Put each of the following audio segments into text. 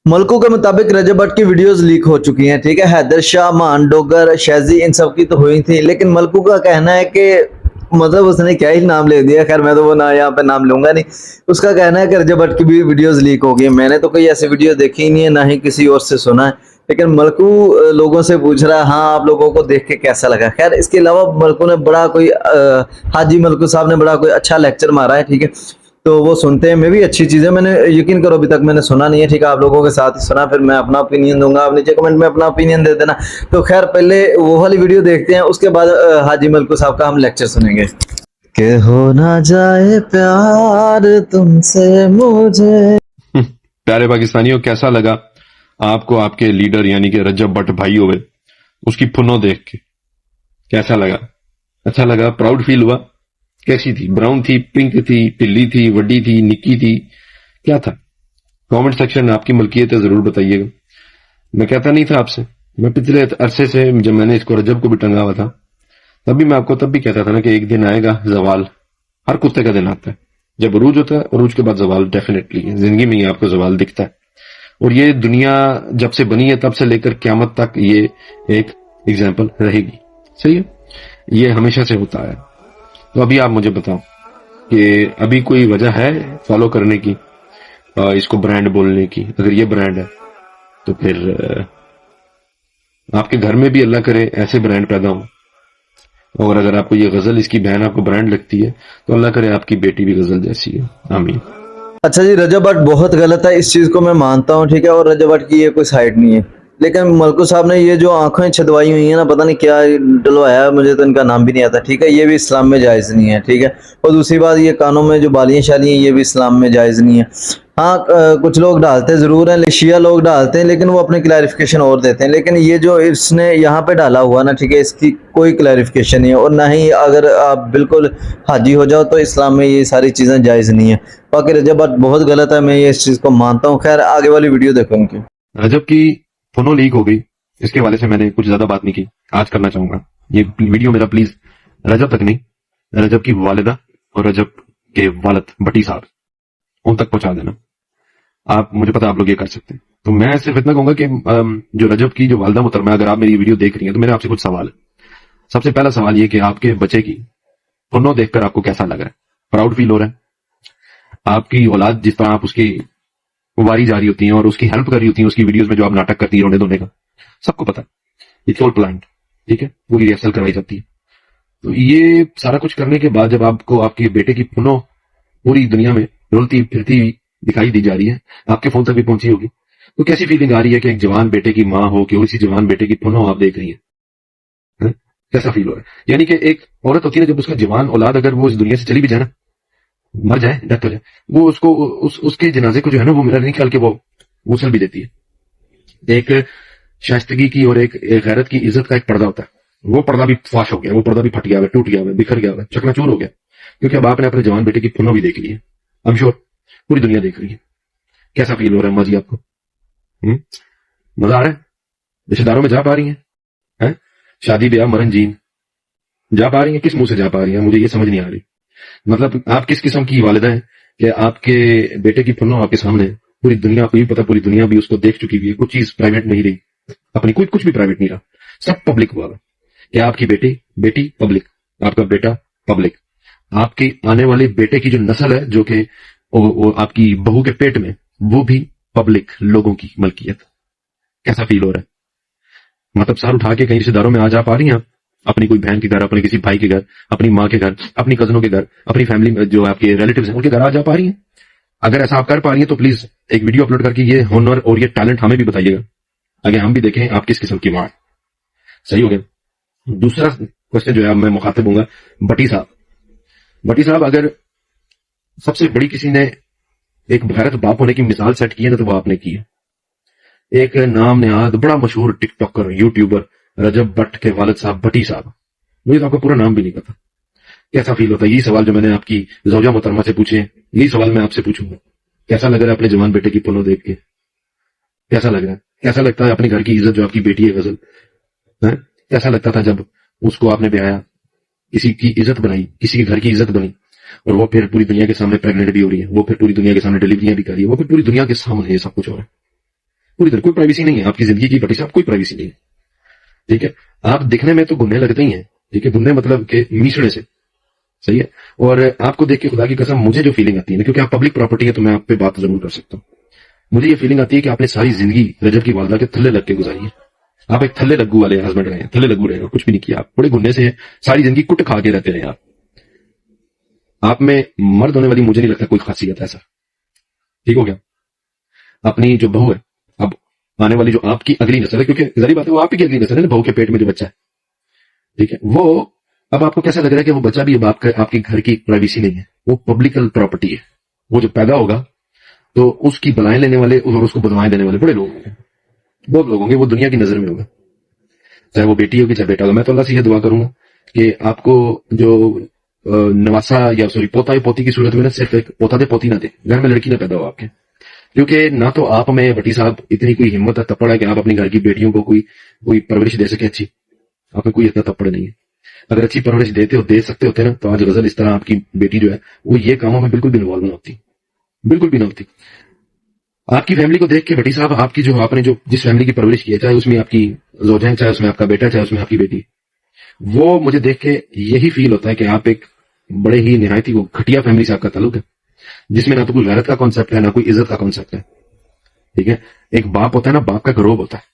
मलकू के मुताबिक रजब भट्ट की वीडियोस लीक हो चुकी हैं, ठीक है। हैदर शाह, मान डोगर, शैजी, इन सब की तो हुई थी, लेकिन मलकू का कहना है कि मतलब उसने क्या ही नाम ले दिया, खैर मैं तो वो ना यहाँ पे नाम लूंगा नहीं। उसका कहना है कि रजब भट्ट की भी वीडियोस लीक हो गई। मैंने तो कोई ऐसी वीडियो देखी ही नहीं है, ना ही किसी और से सुना है, लेकिन मलकू लोगों से पूछ रहा है हाँ आप लोगों को देख के कैसा लगा। खैर इसके अलावा मलकू ने बड़ा कोई हाजी मलकू साहब ने बड़ा कोई अच्छा लेक्चर मारा है, ठीक है, तो वो सुनते हैं। मैं भी अच्छी चीज़ें, मैंने यकीन करो अभी तक मैंने सुना नहीं है, ठीक है। आप लोगों के साथ ही सुना, फिर मैं अपना ओपिनियन दूंगा, आप नीचे कमेंट में अपना ओपिनियन दे देना। तो खैर पहले वो वाली वीडियो देखते हैं, उसके बाद हाजी मलकू साहब का हम लेक्चर सुनेंगे। कि हो ना जाए प्यार तुमसे मुझे। प्यारे पाकिस्तानियों, कैसा लगा आपको आपके लीडर यानी कि रजब भट्ट भाई होवे उसकी फुनो देख के? कैसा लगा? अच्छा लगा? प्राउड फील हुआ? कैसी थी? ब्राउन थी, पिंक थी, ढिल्ली थी, वड्डी थी, निक्की थी, क्या था? कमेंट सेक्शन में आपकी मलकियत है जरूर बताइएगा। मैं कहता नहीं था आपसे, मैं पिछले अरसे से जब मैंने इसको रजब को भी टंगा हुआ था तब भी कहता था ना कि एक दिन आएगा जवाल। हर कुत्ते का दिन आता है, जब अरूज होता है, अरूज के बाद जवाल डेफिनेटली है। जिंदगी में ही आपको जवाल दिखता है, और ये दुनिया जब से बनी है तब से लेकर क्यामत तक ये एक एग्जाम्पल रहेगी। सही है, ये हमेशा से होता है। तो अभी आप मुझे बताओ कि अभी कोई वजह है फॉलो करने की, इसको ब्रांड बोलने की? अगर ये ब्रांड है तो फिर आपके घर में भी अल्लाह करे ऐसे ब्रांड पैदा हो, और अगर आपको ये गजल इसकी बहन आपको ब्रांड लगती है तो अल्लाह करे आपकी बेटी भी गजल जैसी है। आमीन। अच्छा जी, रजब भट्ट बहुत गलत है, इस चीज़ को मैं मानता हूँ, ठीक है, और रजब भट्ट की ये कोई साइड नहीं है। लेकिन मलकू साहब ने ये जो आंखें छदवाई हुई हैं ना, पता नहीं क्या डलवाया है, मुझे तो इनका नाम भी नहीं आता, ठीक है, ये भी इस्लाम में जायज़ नहीं है, ठीक है। और दूसरी बात, ये कानों में जो बालियाँ शालियाँ ये भी इस्लाम में जायज़ नहीं है। हाँ, कुछ लोग डालते ज़रूर हैं, शिया लोग डालते हैं, लेकिन वो अपने क्लैरिफिकेशन और देते हैं। लेकिन ये जो इसने यहाँ पे डाला हुआ ना, ठीक है, इसकी कोई क्लैरिफिकेशन नहीं है, और ना ही अगर आप बिल्कुल हाजी हो जाओ तो इस्लाम में ये सारी चीज़ें जायज़ नहीं है। बाकी रजब भट्ट बहुत गलत है, मैं ये इस चीज़ को मानता हूँ। खैर आगे वाली वीडियो देखो इनकी। रजब की फोनो लीक हो गई, इसके वाले से मैंने कुछ ज्यादा बात नहीं की, आज करना चाहूंगा। ये वीडियो मेरा प्लीज रजब तक नहीं, रजब की वालिदा और रजब के वालिद भट्टी साहब उन तक पहुंचा देना। आप, मुझे पता आप लोग ये कर सकते हैं, तो मैं सिर्फ इतना कहूंगा कि जो रजब की जो वालिदा मुहतरमा, अगर आप मेरी वीडियो देख रही हैं तो मेरे आपसे कुछ सवाल है। सबसे पहला सवाल ये कि आपके बच्चे की फोनो देखकर आपको कैसा लग रहा है? प्राउड फील हो रहा है? आपकी औलाद जिस तरह आप उसकी वारी जा रही होती है और उसकी हेल्प कर रही होती है उसकी वीडियोस में, जो आप नाटक करती है रोने धोने का, सबको पता है, इट्स ऑल प्लान्ड, ठीक है, पूरी रिहर्सल करवाई जाती है। तो ये सारा कुछ करने के बाद जब आपको आपके बेटे की फोनो पूरी दुनिया में रुलती फिरती दिखाई दी जा रही है, आपके फोन तक भी पहुंची होगी, तो कैसी फीलिंग आ रही है कि एक जवान बेटे की माँ हो कि उसी जवान बेटे की फोनो आप देख रही है? कैसा फील हो रहा है? यानी कि एक औरत होती है ना, जब उसका जवान औलाद अगर वो इस दुनिया से चली भी जाए ना, मर जाए, डेथ हो जाए, वो उसको उसके जनाजे को जो है ना, वो मेरा निकाल के वो गुसल भी देती है। एक शाइस्तगी की और एक गैरत की इज्जत का एक पर्दा होता है, वो पर्दा भी फाश हो गया, वो पर्दा भी फट गया, टूट गया, बिखर गया, चकनाचूर हो गया, क्योंकि अब आपने अपने जवान बेटे की फोनो भी देख ली है। आई एम श्योर पूरी दुनिया देख रही है। कैसा फील हो रहा है अम्मा जी आपको? मजा आ रहा है? रिश्तेदारों में जा पा रही है? शादी ब्याह मरन जीन जा पा रही है? किस मुंह से जा पा रही है? मुझे ये समझ नहीं आ रही। मतलब आप किस किस्म की वालिदा है कि आपके बेटे की फोनो आपके सामने, पूरी दुनिया को भी पता, पूरी दुनिया भी उसको देख चुकी हुई है, कुछ चीज प्राइवेट नहीं रही अपनी, कुछ भी प्राइवेट नहीं रहा, सब पब्लिक हुआ है। क्या आपकी बेटी पब्लिक, आपका बेटा पब्लिक, आपकी आने वाले बेटे की जो नस्ल है, जो कि आपकी बहू के पेट में, वो भी पब्लिक लोगों की मलकियत। कैसा फील हो रहा है? मतलब सर उठा के कहीं रिश्तेदारों में आ जा पा रही हैं, अपनी कोई बहन के घर, अपने किसी भाई के घर, अपनी माँ के घर, अपनी कजनों के घर, अपनी फैमिली में जो आपके रिलेटिव्स हैं उनके घर आ जा पा रही हैं? अगर ऐसा आप कर पा रही हैं तो प्लीज एक वीडियो अपलोड करके ये हुनर और ये टैलेंट हमें भी बताइएगा, आगे हम भी देखें आप किस किस्म की मां। सही हो गया। दूसरा क्वेश्चन जो है मैं मुखातिब हूंगा भट्टी साहब, अगर सबसे बड़ी किसी ने एक गैरत बाप होने की मिसाल सेट की है ना, तो वो आपने की है। एक नाम नेहाद बड़ा मशहूर टिकटॉकर, यूट्यूबर रजब भट्ट के वालिद साहब भट्टी साहब, मुझे तो आपका पूरा नाम भी नहीं पता। कैसा फील होता है? यही सवाल जो मैंने आपकी ज़ौजा मोहतरमा से पूछे, यही सवाल मैं आपसे पूछूंगा। कैसा लग रहा है अपने जवान बेटे की फोनो देख के? कैसा लग रहा है? कैसा लगता है अपने घर की इज्जत, जो आपकी बेटी है गजल, कैसा लगता था जब उसको आपने ब्याया, किसी की इज्जत बनाई, किसी के घर की इज्जत बनी, और वो फिर पूरी दुनिया के सामने प्रेग्नेंट भी हो रही है, वो फिर पूरी दुनिया के सामने डिलीवरियां भी कर रही है, वो फिर पूरी दुनिया के सामने ये सब कुछ हो रहा है। पूरी तरह कोई प्राइवेसी नहीं है आपकी जिंदगी की, भट्टी साहब कोई प्राइवेसी नहीं है, ठीक है। आप दिखने में तो गुन्ने लगते ही हैं, ठीक है, गुन्ने मतलब के मिश्रण से, सही है। और आपको देख के खुदा की कसम मुझे जो फीलिंग आती है ना, क्योंकि आप पब्लिक प्रॉपर्टी है तो मैं आप पे बात जरूर कर सकता हूँ, मुझे ये फीलिंग आती है कि आपने सारी जिंदगी रजब की वालदा के थल्ले लग के गुजारी है। आप एक थल्ले लग्गू वाले हस्बैंड रहे हैं, थल्ले लग्गू रहे, कुछ भी नहीं किया, आप बड़े गुन्ने से हैं, सारी जिंदगी कुट खा के रहते रहे आप में मर्द होने वाली मुझे नहीं लगता कोई खासियत है ऐसा, ठीक हो गया। अपनी जो बहू है, अब आने वाली जो आपकी अगली नस्ल है, क्योंकि जरी बात है वो आपकी अगली नस्ल है ना, बहू के पेट में जो बच्चा है, ठीक है, वो अब आपको कैसा लग रहा है कि वो बच्चा भी अब आपके घर की प्राइवेसी नहीं है, वो पब्लिक प्रॉपर्टी है। वो जो पैदा होगा तो उसकी बलाएं लेने वाले और उसको बदवाएं देने वाले बड़े लोग होंगे, बहुत लोग होंगे, वो दुनिया की नजर में होगा, चाहे वो बेटी होगी चाहे बेटा होगा। मैं तो अल्लाह से यह दुआ करूंगा कि आपको जो नवासा या सॉरी पोता या पोती की सूरत में ना सिर्फ एक पोता दे पोती ना दे, घर में लड़की ना पैदा हो आपके, क्योंकि ना तो आप में भट्टी साहब इतनी कोई हिम्मत है तपड़ है कि आप अपनी घर की बेटियों को कोई परवरिश दे सके अच्छी, आप में कोई इतना तपड़ नहीं है। अगर अच्छी परवरिश दे सकते होते ना तो आज गजल इस तरह आपकी बेटी जो है वो ये कामों में बिल्कुल भी इन्वॉल्व ना होती, बिल्कुल भी ना होती। आपकी फैमिली को देख के भट्टी साहब आपकी जो आपने जो जिस फैमिली की परवरिश की है, चाहे उसमें आपकी जोजा है, चाहे उसमें आपका बेटा, चाहे उसमें आपकी बेटी, वो मुझे देख के यही फील होता है कि आप एक बड़े ही निहायती वो घटिया फैमिली से आपका ताल्लुक है, जिसमें ना तो कोई गैरत का कॉन्सेप्ट है ना कोई इज्जत का कॉन्सेप्ट है, ठीक है। एक बाप होता है ना, बाप का एक रोब होता है,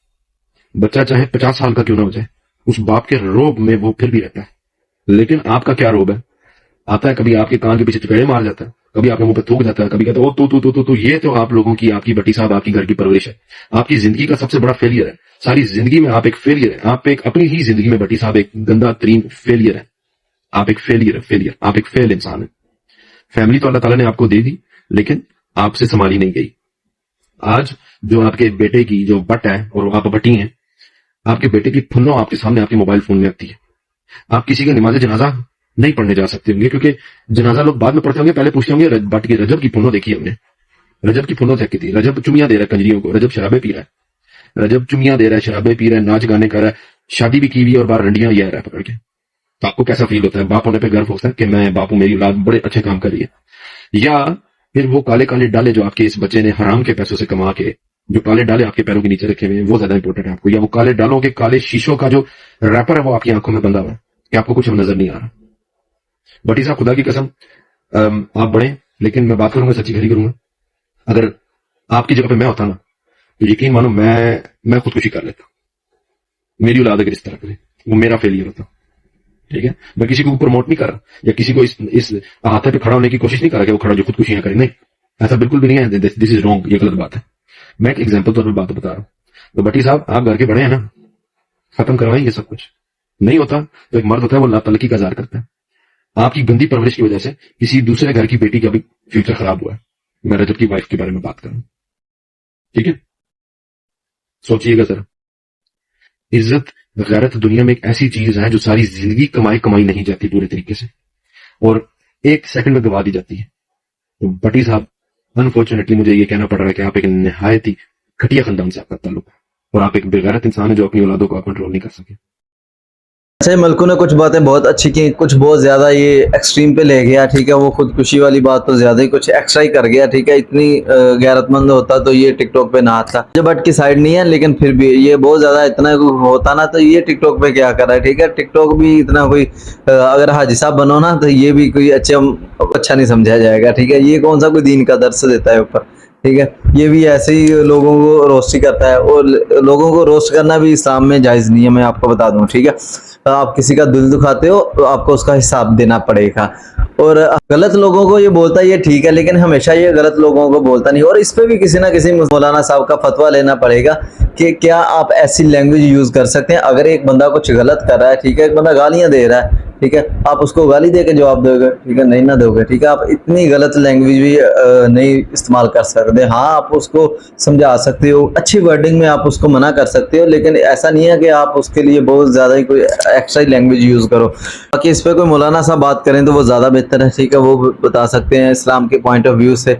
बच्चा चाहे 50 साल का क्यों ना हो जाए उस बाप के रोब में वो फिर भी रहता है। लेकिन आपका क्या रोब है, आता है कभी आपके कान के पीछे चपेड़े मार जाता है, कभी आपके मुंह पे थूक जाता है, कभी कहता है ओ तू ये तो आप लोगों की आपकी भट्टी साहब आपकी घर की परवरिश है, आपकी जिंदगी का सबसे बड़ा फेलियर है। सारी जिंदगी में आप एक फेलियर है, आप एक अपनी ही जिंदगी में भट्टी साहब एक गंदा तरीन फेलियर है, आप एक फेलियर, आप एक फेल इंसान है। फैमिली तो अल्लाह ताला ने आपको दे दी लेकिन आपसे संभाली नहीं गई। आज जो आपके बेटे की जो बट है और आप भट्टी हैं, आपके बेटे की फुन्नो आपके सामने आपके मोबाइल फोन में आती है। आप किसी का नमाज जनाजा नहीं पढ़ने जा सकते होंगे, क्योंकि जनाजा लोग बाद में पढ़ते होंगे, पहले पूछते होंगे बट की रजब की फुन्नो देखी हमने, रजब की फुन्नो चेक की थी, रजब चुमिया दे रहा है कंजरियों को, रजब शराबे पी रहा है, रजब चुमिया दे रहा है, शराबे पी रहा है, नाच गाने कर रहा है, शादी भी की हुई और बाहर रंडियां ये रहा है पकड़ के। तो आपको कैसा फील होता है? बाप होने पे गर्व होता है कि मैं बापू मेरी औलाद बड़े अच्छे काम कर रही है, या फिर वो काले काले डाले जो आपके इस बच्चे ने हराम के पैसों से कमा के जो काले डाले आपके पैरों के नीचे रखे हुए हैं वो ज्यादा इंपॉर्टेंट है आपको, या वो काले डालों के काले शीशों का जो रैपर है वो आपकी आंखों में बंधा हुआ है कि आपको कुछ नजर नहीं आ रहा। बट इस खुदा की कसम आप बड़े, लेकिन मैं बात करूंगा सच्ची खरी करूंगा, अगर आपकी जगह पे मैं होता ना तो यकीन मानो मैं खुदकुशी कर लेता, मेरी औलाद अगर इस तरह करे वो मेरा फेलियर होता, ठीक है। मैं किसी को प्रमोट नहीं कर रहा या किसी को इस हाथे पे खड़ा होने की कोशिश नहीं कर रहा कि वो खड़ा जो खुदकुशियां करे, नहीं, ऐसा बिल्कुल भी नहीं है, दिस इज रॉन्ग, ये गलत बात है। मैं एक एग्जाम्पल तौर पर बात बता रहा हूं। तो भट्टी साहब आप घर के बड़े हैं ना, खत्म करवाएंगे सब कुछ, नहीं होता तो एक मर्द होता है वो तलकी का जार करता है। आपकी गंदी परवरिश की वजह से किसी दूसरे घर की बेटी का भी फ्यूचर खराब हुआ है। मैं रजब की वाइफ के बारे में बात कर रहा हूं, ठीक है। सोचिएगा जरा, इज्जत गैरत दुनिया में एक ऐसी चीज है जो सारी जिंदगी कमाई नहीं जाती पूरे तरीके से और एक सेकंड में गवा दी जाती है। तो भट्टी साहब अनफॉर्चुनेटली मुझे ये कहना पड़ रहा है कि आप एक निहायत ही घटिया खानदान से आपका ताल्लुक है और आप एक बेगैरत इंसान है जो अपनी औलादों को कंट्रोल नहीं कर सके। अच्छा, मलकू ने कुछ बातें बहुत अच्छी की, कुछ बहुत ज्यादा ये एक्सट्रीम पे ले गया, ठीक है। वो खुदकुशी वाली बात तो ज्यादा ही कुछ एक्स्ट्रा ही कर गया, ठीक है। इतनी गैरतमंद होता तो ये टिकटॉक पे ना आता। जो बट की साइड नहीं है लेकिन फिर भी ये बहुत ज्यादा इतना होता ना तो ये टिकटॉक पे क्या कर रहा है, ठीक है। टिकटॉक भी इतना कोई अगर हाजी साहब बनो ना तो ये भी कोई अच्छा नहीं समझा जाएगा, ठीक है। ये कौन सा कोई दीन का दर्स देता है ऊपर, ठीक है। ये भी ऐसे ही लोगों को रोस्ट ही करता है और लोगों को रोस्ट करना भी इस्लाम में जायज नहीं है, मैं आपको बता दूं, ठीक है। आप किसी का दिल दुखाते हो तो आपको उसका हिसाब देना पड़ेगा। और गलत लोगों को ये बोलता है ये ठीक है, लेकिन हमेशा ये गलत लोगों को बोलता नहीं। और इस पे भी किसी ना किसी मौलाना साहब का फतवा लेना पड़ेगा कि क्या आप ऐसी लैंग्वेज यूज कर सकते हैं। अगर एक बंदा कुछ गलत कर रहा है, ठीक है, एक बंदा गालियां दे रहा है, ठीक है, आप उसको गाली दे के जवाब दोगे, ठीक है, नहीं ना दोगे, ठीक है। आप इतनी गलत लैंग्वेज भी नहीं इस्तेमाल कर सकते। हाँ, आप उसको समझा सकते हो, अच्छी वर्डिंग में आप उसको मना कर सकते हो, लेकिन ऐसा नहीं है कि आप उसके लिए बहुत ज्यादा ही कोई एक्स्ट्रा लैंग्वेज यूज करो। बाकी इस पे कोई मौलाना साहब बात करें तो वो ज्यादा बेहतर है, ठीक है। वो बता सकते हैं इस्लाम के पॉइंट ऑफ व्यू से,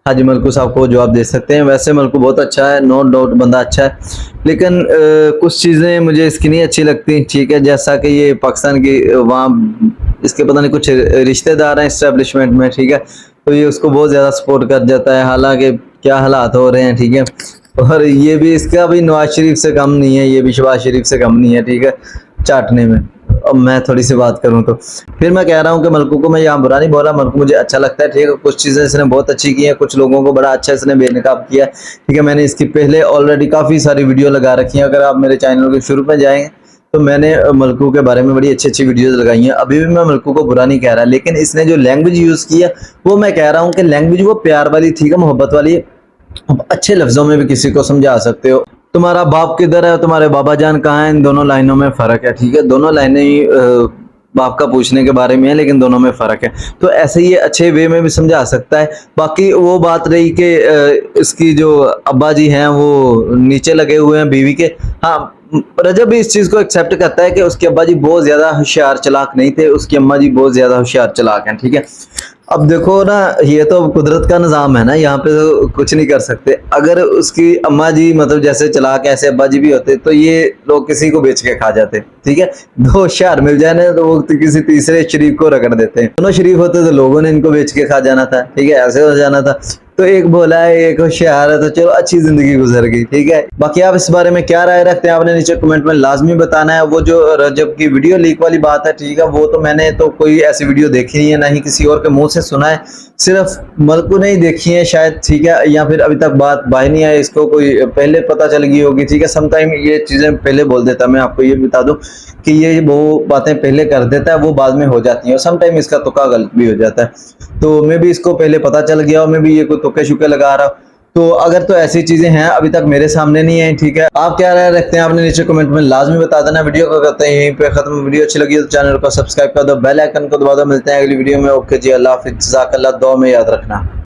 हाजी मलकू साहब को जवाब दे सकते हैं। वैसे मलकू बहुत अच्छा है, नो डाउट बंदा अच्छा है, लेकिन कुछ चीज़ें मुझे इसकी नहीं अच्छी लगती, ठीक है। जैसा कि ये पाकिस्तान की वहाँ इसके पता नहीं कुछ रिश्तेदार हैं इस्टेब्लिशमेंट में, ठीक है, तो ये उसको बहुत ज़्यादा सपोर्ट कर जाता है, हालांकि क्या हालात हो रहे हैं, ठीक है। اور یہ بھی اس کا بھی نواز شریف سے کم نہیں ہے, یہ بھی شہباز شریف سے کم نہیں ہے, ٹھیک ہے, چاٹنے میں. اب میں تھوڑی سی بات کروں تو پھر میں کہہ رہا ہوں کہ ملکو کو میں یہاں برا نہیں بول رہا, ملکو مجھے اچھا لگتا ہے, ٹھیک ہے, کچھ چیزیں اس نے بہت اچھی کی ہیں, کچھ لوگوں کو بڑا اچھا اس نے بے نقاب کیا ہے, ٹھیک ہے. میں نے اس کی پہلے آلریڈی کافی ساری ویڈیو لگا رکھی ہیں, اگر آپ میرے چینل کے شروع پہ جائیں گے تو میں نے ملکو کے بارے میں بڑی اچھی اچھی ویڈیوز لگائی ہیں. ابھی بھی میں ملکو کو برا نہیں کہہ رہا, لیکن اس نے جو لینگویج یوز کی ہے وہ میں کہہ رہا ہوں کہ لینگویج وہ پیار والی تھی, محبت والی. اچھے لفظوں میں بھی کسی کو سمجھا سکتے ہو. تمہارا باپ کدھر ہے, تمہارے بابا جان کہاں ہیں, ان دونوں لائنوں میں فرق ہے, ٹھیک ہے. دونوں لائنیں ہی باپ کا پوچھنے کے بارے میں ہے, لیکن دونوں میں فرق ہے. تو ایسے ہی اچھے وے میں بھی سمجھا سکتا ہے. باقی وہ بات رہی کہ اس کی جو ابا جی ہیں وہ نیچے لگے ہوئے ہیں بیوی کے, ہاں رجب بھی اس چیز کو ایکسیپٹ کرتا ہے کہ اس کے ابا جی بہت زیادہ ہوشیار چلاک نہیں تھے, اس کی اماں جی بہت زیادہ ہوشیار چلاک ہیں, ٹھیک ہے. اب دیکھو نا, یہ تو قدرت کا نظام ہے نا, یہاں پہ تو کچھ نہیں کر سکتے. اگر اس کی اماں جی مطلب جیسے چلاک ایسے ابا جی بھی ہوتے تو یہ لوگ کسی کو بیچ کے کھا جاتے, ٹھیک ہے. دو ہوشیار مل جائے نا تو وہ کسی تیسرے شریف کو رگڑ دیتے ہیں. دونوں شریف ہوتے تو لوگوں نے ان کو بیچ کے کھا جانا تھا, ٹھیک ہے, ایسے ہو جانا تھا. تو ایک بولا ہے, ایک ہوشیار ہے, تو چلو اچھی زندگی گزر گئی, ٹھیک ہے. باقی آپ اس بارے میں کیا رائے رکھتے ہیں آپ نے نیچے کمنٹ میں لازمی بتانا ہے. وہ جو رجب کی ویڈیو لیک والی بات ہے, ٹھیک ہے, وہ تو میں نے تو کوئی ایسی ویڈیو دیکھی نہیں ہے, نہ ہی کسی اور کے منہ سے سنا ہے, صرف ملکو نے ہی دیکھی ہے شاید, ٹھیک ہے, یا پھر ابھی تک بات باہر نہیں آئی, اس کو کوئی پہلے پتہ چل گئی ہوگی, ٹھیک ہے. سم ٹائم یہ چیزیں پہلے بول دیتا, میں آپ کو یہ بتا دوں کہ یہ وہ باتیں پہلے کر دیتا ہے, وہ بعد میں ہو جاتی ہیں, اور سم ٹائم اس کا تکا غلط بھی ہو جاتا ہے. تو میں بھی اس کو پہلے پتہ چل گیا, اور میں بھی یہ کوئی تکے شکے لگا رہا. تو اگر تو ایسی چیزیں ہیں ابھی تک میرے سامنے نہیں آئی, ٹھیک ہے. آپ کیا رائے رکھتے ہیں آپ نے نیچے کمنٹ میں لازمی بتا دینا. ویڈیو کو کرتے ہیں یہیں پہ ختم. ویڈیو اچھی لگی تو چینل کو سبسکرائب کر دو, بیل آئیکن کو دبا دو. ملتے ہیں اگلی ویڈیو میں. اوکے جی, اللہ حافظ, جزاک اللہ, دعا میں یاد رکھنا.